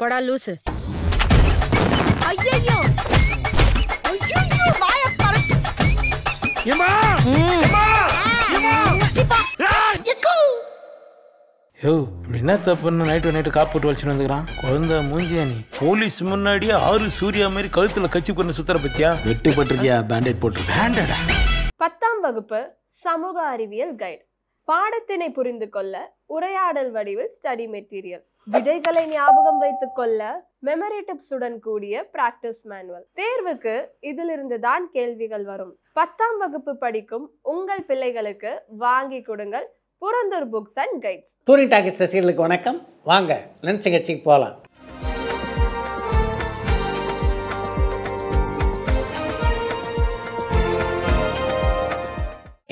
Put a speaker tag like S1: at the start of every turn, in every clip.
S1: போடா லூசு.
S2: ஐயையோ ஐயையோ வாய பறக்கு.
S3: ஏமா ஏமா ஏமா
S2: சிப்பா யக்கு.
S3: யோ என்ன தப்புன்னு நைட்டு காப்பு போட்டு வச்சுட்டு வந்துக்கிறான். குழந்தை மூஞ்சியா நீ போலீஸ் முன்னாடியே 6 சூர்யா மாதிரி கழுத்துல கச்சி பண்ண சுத்தர பத்தியா? வெட்டுப்பட்டிருக்கியா? பேண்டேட் போட்டு பேண்டடா.
S4: 10ஆம் வகுப்பு சமூக அறிவியல் கைடு. பாடத்தினை புரிந்து கொள்ள உரையாடல் வடிவில் ஸ்டடி மெட்டீரியல். விடைகளை ஞாபகம் வைத்துக் கொள்ள மெமரி டிப்ஸுடன் கூடிய பிராக்டிஸ் மேனுவல். தேர்வுக்கு இதிலிருந்து தான் கேள்விகள் வரும். 10ஆம் வகுப்பு படிக்கும் உங்கள் பிள்ளைகளுக்கு வாங்கி கொடுங்கள் Purandur books and guides.
S5: Touring talkies ரசிகர்களுக்கு வணக்கம். வாங்க லன்ச் நிகழ்ச்சிக்கு போகலாம்.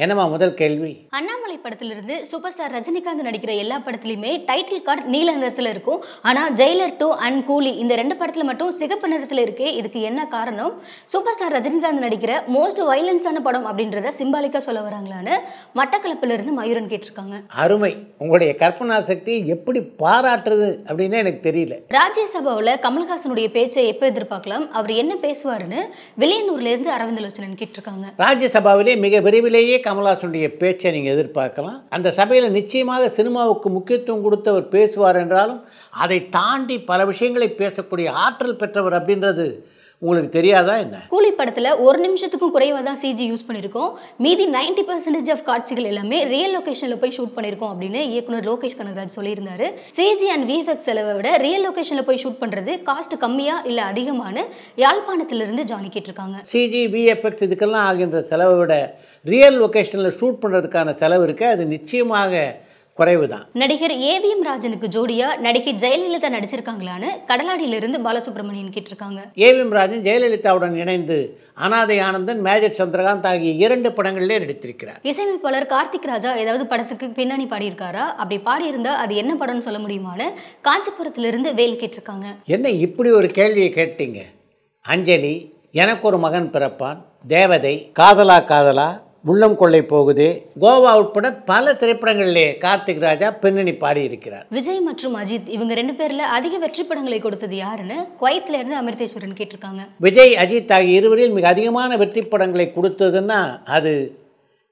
S5: என்னம்மா முதல் கேள்வி?
S6: அண்ணாமலை படத்திலிருந்து சூப்பர் ஸ்டார் ரஜினிகாந்த் நடிக்கிற எல்லா படத்துலையுமே டைட்டில் கார்டு நீல நிறத்தில் இருக்கும். ஆனால் ஜெயிலர் 2 அண்ட் கூலி இந்த 2 படத்தில் மட்டும் சிகப்பு நிறத்தில் இருக்கு. இதுக்கு என்ன காரணம்? சூப்பர் ஸ்டார் ரஜினிகாந்த் நடிக்கிற மோஸ்ட் வைலன்ஸான படம் அப்படின்றத சிம்பாலிக்காக சொல்ல வராங்களான்னு மட்டக்களப்பிலிருந்து மயூரன் கேட்டிருக்காங்க.
S5: அருமை. உங்களுடைய கற்பனா சக்தி எப்படி பாராட்டுறது அப்படின்னு எனக்கு தெரியல.
S6: ராஜ்யசபாவில் கமல்ஹாசனுடைய பேச்சை எப்போ எதிர்பார்க்கலாம்? அவர் என்ன பேசுவாருன்னு வெளியனூர்லேருந்து அரவிந்த் லோச்சனன் கேட்டிருக்காங்க.
S5: ராஜ்யசபாவிலே மிக விரைவிலேயே கமல்ஹாசனுடைய பேச்சை நீங்கள் எதிர்பார்க்கலாம். அந்த சபையில் நிச்சயமாக சினிமாவுக்கு முக்கியத்துவம் கொடுத்து அவர் பேசுவார் என்றாலும் அதை தாண்டி பல விஷயங்களை பேசக்கூடிய ஆற்றல் பெற்றவர் அப்படின்றது உங்களுக்கு தெரியாதா என்ன?
S6: கூலி படத்தில் 1 நிமிஷத்துக்கும் குறைவாக தான் சிஜி யூஸ் பண்ணியிருக்கோம். மீதி 90% ஆஃப் காட்சிகள் எல்லாமே ரியல் லொகேஷனில் போய் ஷூட் பண்ணியிருக்கோம் அப்படின்னு இயக்குனர் லோகேஷ் கனகராஜ் சொல்லியிருந்தாரு. சிஜி அண்ட் விஎஃப்எக்ஸ் செலவை விட ரியல் லொகேஷனில் போய் ஷூட் பண்ணுறது காஸ்ட் கம்மியா இல்லை அதிகமான யாழ்ப்பாணத்திலிருந்து ஜானி கேட்டிருக்காங்க.
S5: சிஜி விஎஃப்எக்ஸ் இதுக்கெல்லாம் ஆகின்ற செலவை விட ரியல் லொகேஷனில் ஷூட் பண்ணுறதுக்கான செலவு இருக்கு, அது நிச்சயமாக குறைவு தான்.
S6: நடிகர் ஏவிஎம் ராஜனுக்கு ஜோடியா நடிகை ஜெயலலிதா நடிச்சிருக்காங்களான்னு கடலாடியிலிருந்து பாலசுப்ரமணியன் கேட்டிருக்காங்க.
S5: ஏவிஎம் ராஜன் ஜெயலலிதாவுடன் இணைந்து அனாதை ஆனந்தன், மேஜர் சந்திரகாந்த் ஆகிய 2 படங்களிலே நடித்திருக்கிறார்.
S6: இசையமைப்பாளர் கார்த்திக் ராஜா ஏதாவது படத்துக்கு பின்னணி பாடியிருக்காரா? அப்படி பாடியிருந்தா அது என்ன படம்னு சொல்ல முடியுமான்னு காஞ்சிபுரத்திலிருந்து வேல் கேட்டிருக்காங்க.
S5: என்ன இப்படி ஒரு கேள்வியை கேட்டீங்க? அஞ்சலி, எனக்கு ஒரு மகன் பிறப்பான், தேவதை, காதலா காதலா, உள்ளம் கொள்ளை போகுது, கோவா உட்பட பல திரைப்படங்களிலே கார்த்திக் ராஜா பின்னணி பாடியிருக்கிறார்.
S6: விஜய் மற்றும் அஜித் இவங்க 2 பேர்ல அதிக வெற்றி படங்களை கொடுத்தது யாருன்னு குவைத்ல இருந்து அமிர்தேஸ்வரன் கேட்டிருக்காங்க.
S5: விஜய், அஜித் ஆகிய இருவரில் மிக அதிகமான வெற்றி படங்களை கொடுத்ததுன்னா அது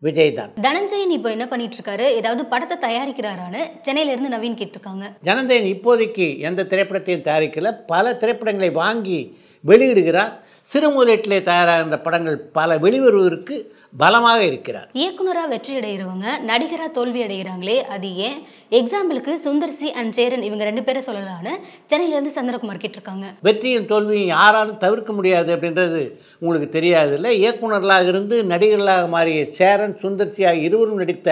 S5: விஜய் தான்.
S6: தனஞ்சயன் இப்போ என்ன பண்ணிட்டு இருக்காரு? ஏதாவது படத்தை தயாரிக்கிறாரான்னு சென்னையில இருந்து நவீன் கேட்டிருக்காங்க.
S5: தனஞ்சயன் இப்போதைக்கு எந்த திரைப்படத்தையும் தயாரிக்கல, பல திரைப்படங்களை வாங்கி வெளியிடுகிறார். சிறு முதலீட்டிலே தயாராகின்ற படங்கள் பல வெளிவருவதற்கு பலமாக இருக்கிறார்.
S6: இயக்குனரா வெற்றி அடைகிறவங்க நடிகரா தோல்வி அடைகிறாங்களே, அது ஏன்? எக்ஸாம்பிளுக்கு சுந்தர்சி அண்ட் சேரன் இவங்க 2 பேரை சொல்லலான்னு சென்னையில இருந்து சந்திரகுமார் கேட்டிருக்காங்க.
S5: வெற்றியும் தோல்வியும் யாராலும் தவிர்க்க முடியாது அப்படின்றது உங்களுக்கு தெரியாது இல்லை? இயக்குனர்களாக இருந்து நடிகர்களாக மாறிய சேரன், சுந்தர்சி ஆகிய இருவரும் நடித்த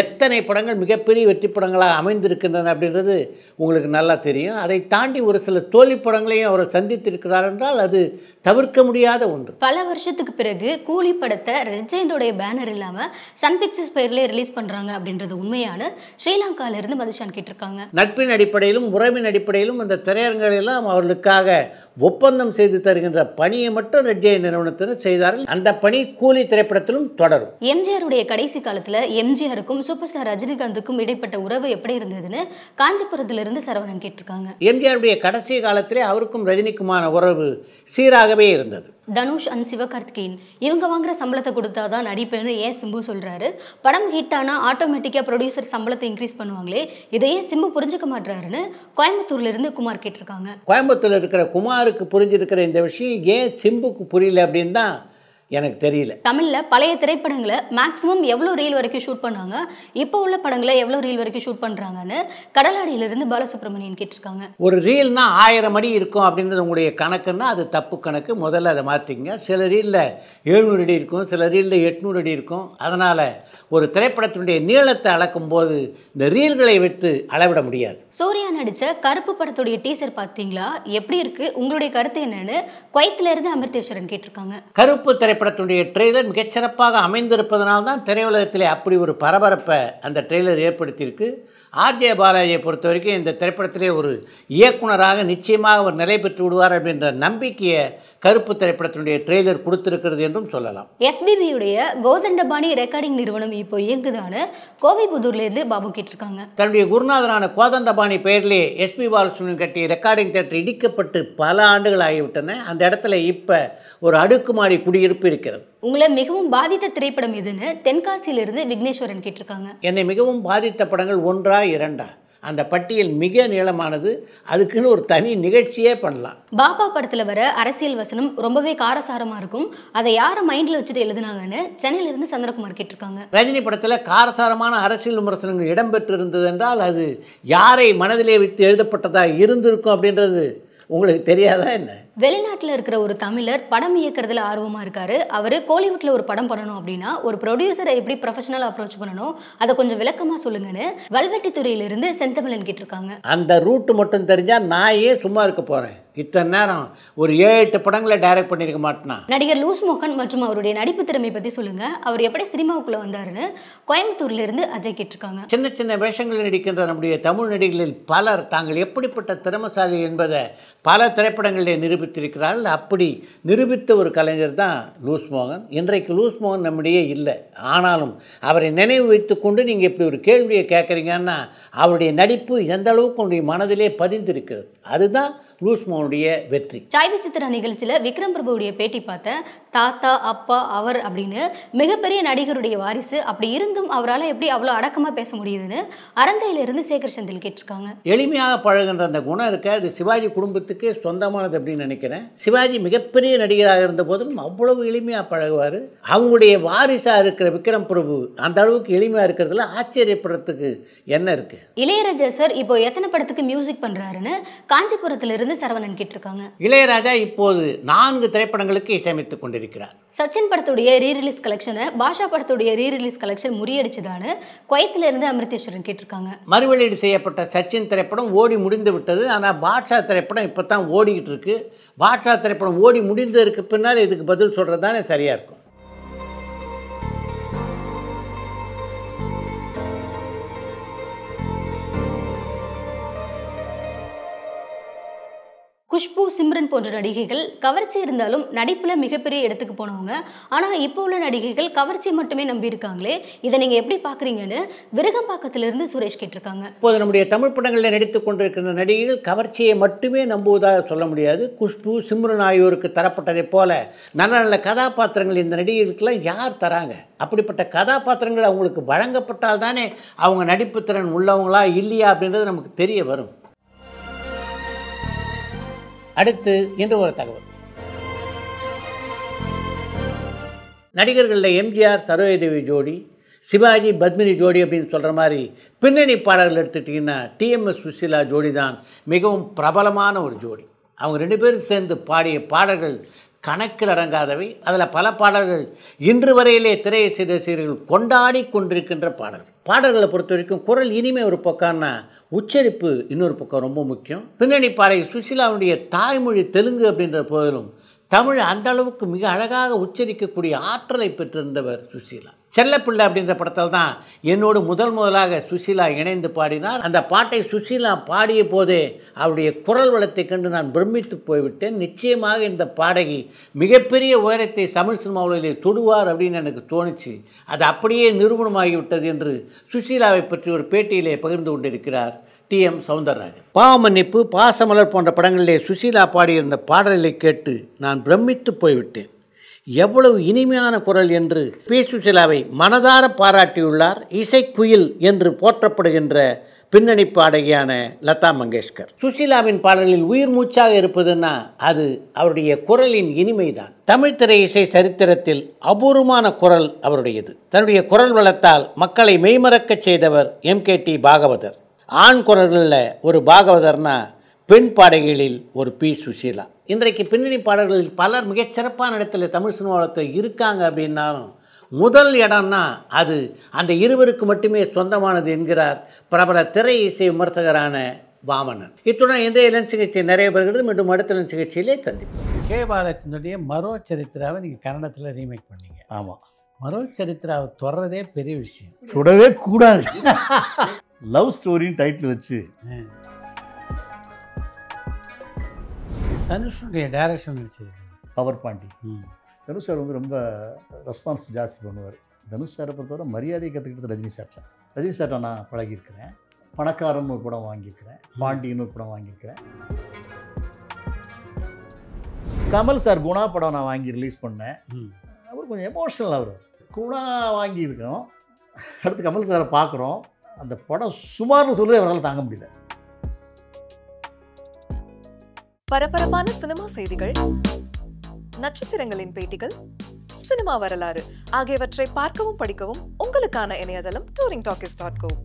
S5: எத்தனை படங்கள் மிகப்பெரிய வெற்றி படங்களாக அமைந்திருக்கின்றன அப்படின்றது உங்களுக்கு நல்லா தெரியும். அதை தாண்டி ஒரு சில தோல்வி படங்களையும் அவர் சந்தித்திருக்கிறார் என்றால் அது தவிர்க்க முடியாத ஒன்று.
S6: பல வருஷத்துக்கு பிறகு கூலி படத்தை ரெட்ஜெயின்டோடைய பேனர் இல்லாம சன் பிக்சர்ஸ் பெயர்ல ரிலீஸ் பண்றாங்க அப்படின்றது உண்மையான ஸ்ரீலங்கால இருந்து மதுஷான் கேட்டிருக்காங்க.
S5: நட்பின் அடிப்படையிலும் உறவின் அடிப்படையிலும் இந்த திரையரங்குகளெல்லாம் அவர்களுக்காக ஒப்பந்தம் செய்து தருகின்ற பணியை மட்டும் ரெட்ஜெயின் நிறுவனத்தினர் செய்தார்கள். அந்த பணி கூலி திரைப்படத்திலும் தொடரும்.
S6: எம்ஜிஆருடைய கடைசி காலத்துல எம்ஜிஆருக்கும் சூப்பர் ஸ்டார் ரஜினிகாந்துக்கும் இடைப்பட்ட உறவு எப்படி இருந்ததுன்னு காஞ்சிபுரத்திலிருந்து சரவணன் கேட்டிருக்காங்க.
S5: எம்ஜிஆருடைய கடைசி காலத்திலே அவருக்கும் ரஜினிக்குமான உறவு சீராகவே இருந்தது.
S6: தனுஷ் அண்ட் சிவகார்த்திகேயன் இவங்க வாங்குற சம்பளத்தை கொடுத்தாதான் நடிப்பேன்னு ஏன் சிம்பு சொல்றாரு? படம் ஹிட் ஆனா ஆட்டோமேட்டிக்கா ப்ரொடியூசர் சம்பளத்தை இன்க்ரீஸ் பண்ணுவாங்களே, இதையே சிம்பு புரிஞ்சுக்க மாட்டாருன்னு கோயம்புத்தூர்ல இருந்து குமார் கேட்டிருக்காங்க.
S5: கோயம்புத்தூர்ல இருக்கிற குமாருக்கு புரிஞ்சிருக்கிற இந்த விஷயம் ஏன் சிம்புக்கு புரியல அப்படின்னு தான் எனக்கு தெரியல.
S6: தமிழ்ல பழைய திரைப்படங்களை மேக்ஸிமம் எவ்வளோ ரீல் வரைக்கும் ஷூட் பண்ணாங்க, இப்போ உள்ள படங்களை எவ்வளோ ரீல் வரைக்கும் ஷூட் பண்றாங்கன்னு கடலாடியிலிருந்து பாலசுப்ரமணியன் கேட்டிருக்காங்க.
S5: ஒரு ரீல்னா 1000 அடி இருக்கும் அப்படின்றது உங்களுடைய கணக்குன்னா அது தப்பு கணக்கு. முதல்ல அதை மாற்றிங்க. சில ரீலில் 700 அடி இருக்கும், சில ரீலில் 800 அடி இருக்கும். அதனால் ஒரு திரைப்படத்தினுடைய நீளத்தை அளக்கும் போது இந்த ரீல்களை வைத்து அளவிட முடியாது.
S6: சூர்யா நடித்த கருப்பு படத்துடைய டீசர் பார்த்தீங்களா? எப்படி இருக்கு? உங்களுடைய கருத்து என்னன்னு குவைத்ல இருந்து அமிர்தேஸ்வரன் கேட்டிருக்காங்க.
S5: கருப்பு திரைப்படத்துடைய ட்ரெய்லர் மிகச்சிறப்பாக அமைந்திருப்பதனால்தான் திரையுலகத்திலே அப்படி ஒரு பரபரப்பை அந்த ட்ரெய்லர் ஏற்படுத்தியிருக்கு. ஆர்ஜே பாலாஜியை பொறுத்த வரைக்கும் இந்த திரைப்படத்திலே ஒரு இயக்குனராக நிச்சயமாக அவர் நிலை பெற்று விடுவார் அப்படின்ற நம்பிக்கையை கருப்பு திரைப்படத்தினுடைய ட்ரெய்லர் கொடுத்திருக்கிறது என்றும் சொல்லலாம்.
S6: எஸ்பிபியுடைய கோதண்டபாணி ரெக்கார்டிங் நிறுவனம் இப்போ இயங்குதான்னு கோவைப்புதூர்லேருந்து பாபு கேட்டிருக்காங்க.
S5: தன்னுடைய குருநாதரான கோதண்டபாணி பெயரிலே எஸ்பி பாலசுப்ரமணியம் கட்டிய ரெக்கார்டிங் தியேட்டர் இடிக்கப்பட்டு பல ஆண்டுகள் ஆகிவிட்டன. அந்த இடத்துல இப்போ ஒரு அடுக்குமாடி குடியிருப்பு இருக்கிறது.
S6: உங்களை மிகவும் பாதித்த திரைப்படம் எதுன்னு தென்காசியிலிருந்து விக்னேஸ்வரன் கேட்டிருக்காங்க.
S5: என்னை மிகவும் பாதித்த படங்கள் 1 2 அந்த பட்டியல் மிக நீளமானது. அதுக்குன்னு ஒரு தனி நிகழ்ச்சியே பண்ணலாம்.
S6: பாபா படத்துல வர அரசியல் வசனம் ரொம்பவே காரசாரமா இருக்கும். அதை யாரை மைண்ட்ல வச்சுட்டு எழுதுனாங்கன்னு சென்னையிலிருந்து சந்திரகுமார் கேட்டிருக்காங்க.
S5: ரஜினி படத்தில் காரசாரமான அரசியல் விமர்சனங்கள் இடம்பெற்று இருந்தது என்றால் அது யாரை மனதிலே வைத்து எழுதப்பட்டதாக இருந்திருக்கும் அப்படின்றது உங்களுக்கு தெரியாதா என்ன?
S6: வெளிநாட்டில் இருக்கிற ஒரு தமிழர் படம் இயக்கிறதுல ஆர்வமாக இருக்காரு. அவர் கோலிவுட்டில் ஒரு படம் பண்ணணும் அப்படின்னா ஒரு ப்ரொடியூசரை எப்படி ப்ரொஃபஷனலாக அப்ரோச் பண்ணணும் அதை கொஞ்சம் விளக்கமாக சொல்லுங்கன்னு வல்வெட்டித்துறையிலிருந்து செந்தமிழன் கேட்டிருக்காங்க.
S5: அந்த ரூட்டு மட்டும் தெரிஞ்சால் நான் ஏன் சும்மா இருக்க போகிறேன்? இத்தனை நேரம் ஒரு 7-8 படங்களை டைரக்ட் பண்ணியிருக்க மாட்டேனா?
S6: நடிகர் லூஸ் மோகன் மற்றும் அவருடைய நடிப்பு திறமை பற்றி சொல்லுங்க. அவர் எப்படி சினிமாவுக்குள்ளே வந்தாருன்னு கோயம்புத்தூர்லேருந்து அஜய் கேட்டிருக்காங்க.
S5: சின்ன சின்ன வேஷங்கள் நடிக்கின்ற நம்முடைய தமிழ் நடிகர்களில் பலர் தாங்கள் எப்படிப்பட்ட திறமசாலி என்பதை பல திரைப்படங்களிலே நிரூபித்திருக்கிறார்கள். அப்படி நிரூபித்த ஒரு கலைஞர் தான் லூஸ் மோகன். இன்றைக்கு லூஸ் மோகன் நம்மிடையே இல்லை. ஆனாலும் அவரை நினைவு வைத்துக்கொண்டு நீங்கள் இப்படி ஒரு கேள்வியை கேட்குறீங்கன்னா அவருடைய நடிப்பு எந்த அளவுக்கு உங்களுடைய மனதிலே பதிந்திருக்கிறது. அதுதான் லூஸ் மோகனுடைய வெற்றி.
S6: சாய் விசித்திரா நிகழ்ச்சியில் விக்ரம் பிரபுடைய பேட்டி பார்த்தேன். தாத்தா அப்பா அவர் அப்படின்னு மிகப்பெரிய நடிகருடைய வாரிசு. அப்படி இருந்தும் அவரால் எப்படி அவ்வளோ அடக்கமாக பேச முடியுதுன்னு அரந்தையிலிருந்து சேகர் செந்தில் கேட்டிருக்காங்க.
S5: எளிமையாக பழகுன்ற அந்த குணம் இருக்க அது சிவாஜி குடும்பத்துக்கு சொந்தமானது அப்படின்னு நினைக்கிறேன். சிவாஜி மிகப்பெரிய நடிகராக இருந்த போதும் அவ்வளவு எளிமையாக பழகுவார். அவங்களுடைய வாரிசாக இருக்கிற விக்ரம் பிரபு அந்த அளவுக்கு எளிமையாக இருக்கிறதுல ஆச்சரியப்படுறதுக்கு என்ன இருக்குது?
S6: இளையராஜா சார் இப்போ எத்தனை படத்துக்கு மியூசிக் பண்ணுறாருன்னு காஞ்சிபுரத்திலிருந்து சரவணன் கேட்டிருக்காங்க.
S5: இளையராஜா இப்போது 4 திரைப்படங்களுக்கு இசையமைத்துக் கொண்டிருக்கிறார்.
S6: சச்சின் படத்துடைய ரீரிலீஸ் கலெக்ஷனை பாஷா படத்துடைய ரீரிலீஸ் கலெக்ஷன் முறியடிச்சுதான்னு குவைத்திலிருந்து அமிர்தேஸ்வரன் கேட்டிருக்காங்க.
S5: மறுவெளியீடு செய்யப்பட்ட சச்சின் திரைப்படம் ஓடி முடிந்து விட்டது. ஆனால் பாட்ஷா திரைப்படம் இப்போ தான் ஓடிக்கிட்டு இருக்கு. பாட்ஷா திரைப்படம் ஓடி முடிந்ததற்கு பின்னால் இதுக்கு பதில் சொல்கிறது தானே சரியாக இருக்கும்.
S6: குஷ்பு, சிம்ரன் போன்ற நடிகைகள் கவர்ச்சி இருந்தாலும் நடிப்பில் மிகப்பெரிய இடத்துக்கு போனவங்க. ஆனால் இப்போ உள்ள நடிகைகள் கவர்ச்சி மட்டுமே நம்பி இருக்காங்களே, இதை நீங்கள் எப்படி பார்க்குறீங்கன்னு விருகம்பாக்கத்திலிருந்து சுரேஷ் கேட்டிருக்காங்க.
S5: இப்போது நம்முடைய தமிழ் படங்களில் நடித்து கொண்டிருக்கிற நடிகைகள் கவர்ச்சியை மட்டுமே நம்புவதாக சொல்ல முடியாது. குஷ்பு, சிம்ரன் ஆகியோருக்கு தரப்பட்டதை போல நல்ல நல்ல கதாபாத்திரங்கள் இந்த நடிகைகளுக்கெல்லாம் யார் தராங்க? அப்படிப்பட்ட கதாபாத்திரங்கள் அவங்களுக்கு வழங்கப்பட்டால் தானே அவங்க நடிப்பு திறன் உள்ளவங்களா இல்லையா அப்படின்றது நமக்கு தெரிய வரும். அடுத்து இன்று ஒரு தகவல். நடிகர்களில் எம்ஜிஆர் சரோஜதேவி ஜோடி, சிவாஜி பத்மினி ஜோடி அப்படின்னு சொல்கிற மாதிரி பின்னணி பாடல்கள் எடுத்துக்கிட்டிங்கன்னா டிஎம்எஸ் சுசீலா ஜோடி தான் மிகவும் பிரபலமான ஒரு ஜோடி. அவங்க 2 பேரும் சேர்ந்து பாடிய பாடல்கள் கணக்கில் அடங்காதவை. அதில் பல பாடல்கள் இன்று வரையிலே திரையிசை ரசிகர்கள் கொண்டாடி கொண்டிருக்கின்ற பாடல்களை பொறுத்த வரைக்கும் குரல் இனிமை ஒரு பக்கம்னா உச்சரிப்பு இன்னொரு பக்கம் ரொம்ப முக்கியம். பின்னணி பாடகி சுசீலாவுடைய தாய்மொழி தெலுங்கு அப்படின்ற போதிலும் தமிழ் அந்த அளவுக்கு மிக அழகாக உச்சரிக்கக்கூடிய ஆற்றலை பெற்றிருந்தவர் சுசீலா. செல்லப்பிள்ளை அப்படின்ற படத்தில் தான் என்னோடு முதலாக சுசீலா இணைந்து பாடினார். அந்த பாட்டை சுசீலா பாடிய போதே அவருடைய குரல் வளத்தை கண்டு நான் பிரமித்து போய்விட்டேன். நிச்சயமாக இந்த பாடகி மிகப்பெரிய உயரத்தை தமிழ் சினிமாவிலே தொடுவார் அப்படின்னு எனக்கு தோணுச்சு. அது அப்படியே நிரூபணமாகிவிட்டது என்று சுசீலாவை பற்றி ஒரு பேட்டியிலே பகிர்ந்து கொண்டிருக்கிறார் TM சௌந்தரராஜன். பாவமன்னிப்பு, பாசமலர் போன்ற படங்களிலே சுசீலா பாடியிருந்த பாடல்களை கேட்டு நான் பிரமித்து போய்விட்டேன். எவ்வளவு இனிமையான குரல் என்று பி. சுசீலாவை மனதார பாராட்டியுள்ளார் இசைக்குயில் என்று போற்றப்படுகின்ற பின்னணி பாடகியான லதா மங்கேஷ்கர். சுசீலாவின் பாடலில் உயிர் மூச்சாக இருப்பதுன்னா அது அவருடைய குரலின் இனிமைதான். தமிழ் திரை இசை சரித்திரத்தில் அபூர்வமான குரல் அவருடையது. தன்னுடைய குரல் வளத்தால் மக்களை மெய்மறக்க செய்தவர் MKT பாகவதர். ஆண் குரல்களில் ஒரு பாகவதர்னா பெண் பாடகிகளில் ஒரு பி. சுசீலா. இன்றைக்கு பின்னணி பாடல்களில் பலர் மிகச்சிறப்பான இடத்துல தமிழ் சினிமாவில் இருக்காங்க அப்படின்னாலும் முதல் இடம்னா அது அந்த இருவருக்கு மட்டுமே சொந்தமானது என்கிறார் பிரபல திரை இசை விமர்சகரான வாமனன். இத்துடன் இன்றைய லென்ஸ் சிகிச்சை நிறைய பெறுகிறது. மீண்டும் அடுத்த லென்ஸ் சிகிச்சையிலே சந்திப்போம். கே. பாலச்சந்தருடைய மரோ சரித்திராவை நீங்கள் கன்னடத்தில் ரீமேக் பண்ணீங்க.
S1: ஆமாம்,
S5: மரோ சரித்திராவை தொடர்றதே பெரிய விஷயம்.
S1: சுடவே கூடாது. லவ் ஸ்டோரின்னு டைட்டில் வச்சு
S5: தனுஷனுடைய டைரக்ஷன் நடிச்சது.
S1: பவர் பாண்டி. தனுஷ் சார் வந்து ரொம்ப ரெஸ்பான்ஸ் ஜாஸ்தி பண்ணுவார். தனுஷ் சாரை பொறுத்தவரை மரியாதையை கற்றுக்கிட்டது ரஜினி சார் தான். ரஜினி சார்ட்ட நான் பழகியிருக்கிறேன். பணக்காரன் ஒரு படம் வாங்கியிருக்கிறேன், பாண்டின்னு ஒரு படம் வாங்கியிருக்கிறேன். கமல் சார் குணா படம் நான் வாங்கி ரிலீஸ் பண்ணேன். அவர் கொஞ்சம் எமோஷ்னல். அவர் குணா வாங்கியிருக்கிறோம், அடுத்து கமல் சாரை பார்க்குறோம். அந்த படம் சுமார்னு சொல்லி அவரால் தாங்க முடியல.
S7: பரபரப்பான சினிமா செய்திகள், நட்சத்திரங்களின் பேட்டிகள், சினிமா வரலாறு ஆகியவற்றை பார்க்கவும் படிக்கவும் உங்களுக்கான இணையதளம் touringtalkies.co.